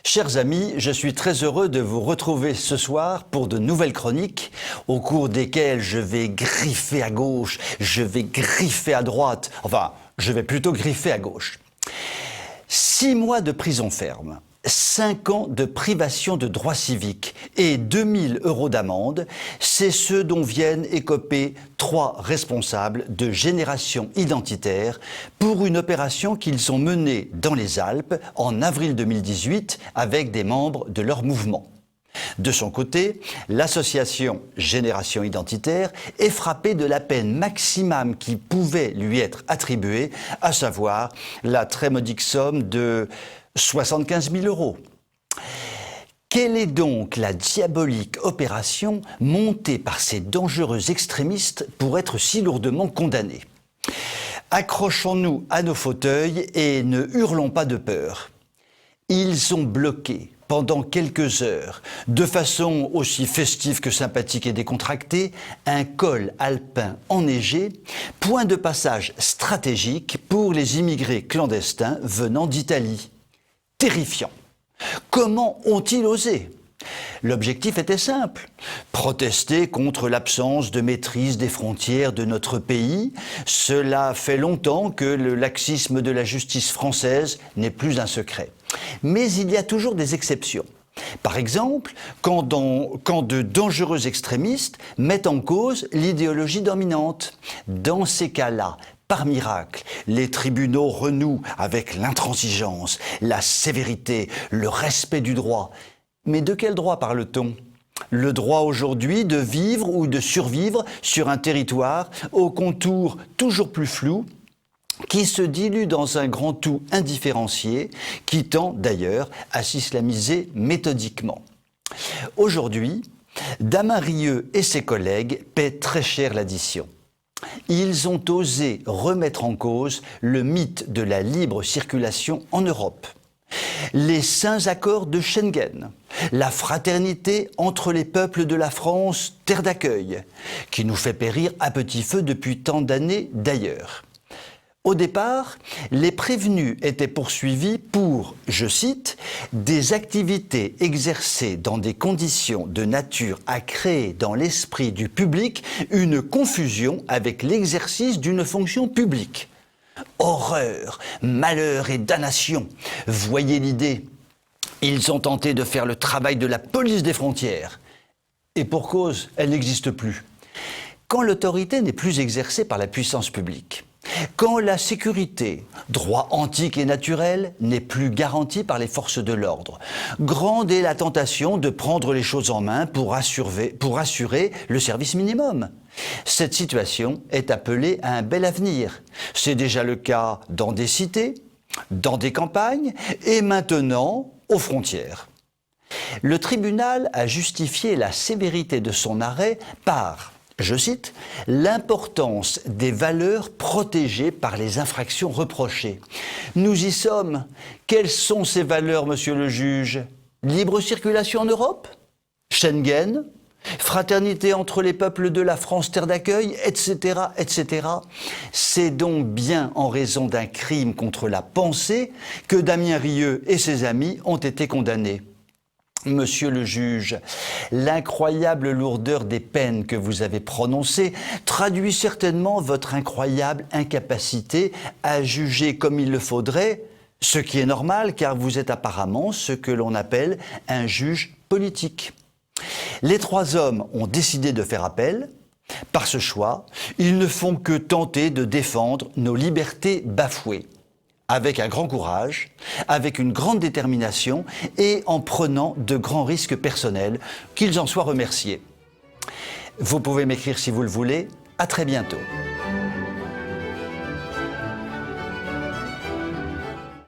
Chers amis, je suis très heureux de vous retrouver ce soir pour de nouvelles chroniques au cours desquelles je vais griffer à gauche, je vais griffer à droite, enfin, je vais plutôt griffer à gauche. 6 mois de prison ferme, 5 ans de privation de droits civiques et 2000 € d'amende, c'est ce dont viennent écoper 3 responsables de Génération Identitaire pour une opération qu'ils ont menée dans les Alpes en avril 2018 avec des membres de leur mouvement. De son côté, l'association Génération Identitaire est frappée de la peine maximum qui pouvait lui être attribuée, à savoir la très modique somme de 75 000 €. Quelle est donc la diabolique opération montée par ces dangereux extrémistes pour être si lourdement condamnés? Accrochons-nous à nos fauteuils et ne hurlons pas de peur. Ils ont bloqué pendant quelques heures, de façon aussi festive que sympathique et décontractée, un col alpin enneigé, point de passage stratégique pour les immigrés clandestins venant d'Italie. Terrifiant. Comment ont-ils osé ? L'objectif était simple, protester contre l'absence de maîtrise des frontières de notre pays. Cela fait longtemps que le laxisme de la justice française n'est plus un secret. Mais il y a toujours des exceptions. Par exemple, quand de dangereux extrémistes mettent en cause l'idéologie dominante. Dans ces cas-là, par miracle, les tribunaux renouent avec l'intransigeance, la sévérité, le respect du droit. Mais de quel droit parle-t-on ? Le droit aujourd'hui de vivre ou de survivre sur un territoire aux contours toujours plus flous, qui se dilue dans un grand tout indifférencié, qui tend d'ailleurs à s'islamiser méthodiquement. Aujourd'hui, Damien Rieu et ses collègues paient très cher l'addition. Ils ont osé remettre en cause le mythe de la libre circulation en Europe. Les saints accords de Schengen, la fraternité entre les peuples de la France, terre d'accueil, qui nous fait périr à petit feu depuis tant d'années d'ailleurs. Au départ, les prévenus étaient poursuivis pour, je cite, « des activités exercées dans des conditions de nature à créer dans l'esprit du public une confusion avec l'exercice d'une fonction publique ». Horreur, malheur et damnation, voyez l'idée. Ils ont tenté de faire le travail de la police des frontières. Et pour cause, elle n'existe plus. Quand l'autorité n'est plus exercée par la puissance publique, quand la sécurité, droit antique et naturel, n'est plus garantie par les forces de l'ordre, grande est la tentation de prendre les choses en main pour assurer le service minimum. Cette situation est appelée à un bel avenir. C'est déjà le cas dans des cités, dans des campagnes et maintenant aux frontières. Le tribunal a justifié la sévérité de son arrêt par, je cite, « l'importance des valeurs protégées par les infractions reprochées ». Nous y sommes. Quelles sont ces valeurs, monsieur le juge ? Libre circulation en Europe ? Schengen ? Fraternité entre les peuples de la France, terre d'accueil, etc., etc. C'est donc bien en raison d'un crime contre la pensée que Damien Rieu et ses amis ont été condamnés. Monsieur le juge, l'incroyable lourdeur des peines que vous avez prononcées traduit certainement votre incroyable incapacité à juger comme il le faudrait, ce qui est normal car vous êtes apparemment ce que l'on appelle un juge politique. Les 3 hommes ont décidé de faire appel. Par ce choix, ils ne font que tenter de défendre nos libertés bafouées, avec un grand courage, avec une grande détermination et en prenant de grands risques personnels, qu'ils en soient remerciés. Vous pouvez m'écrire si vous le voulez. À très bientôt.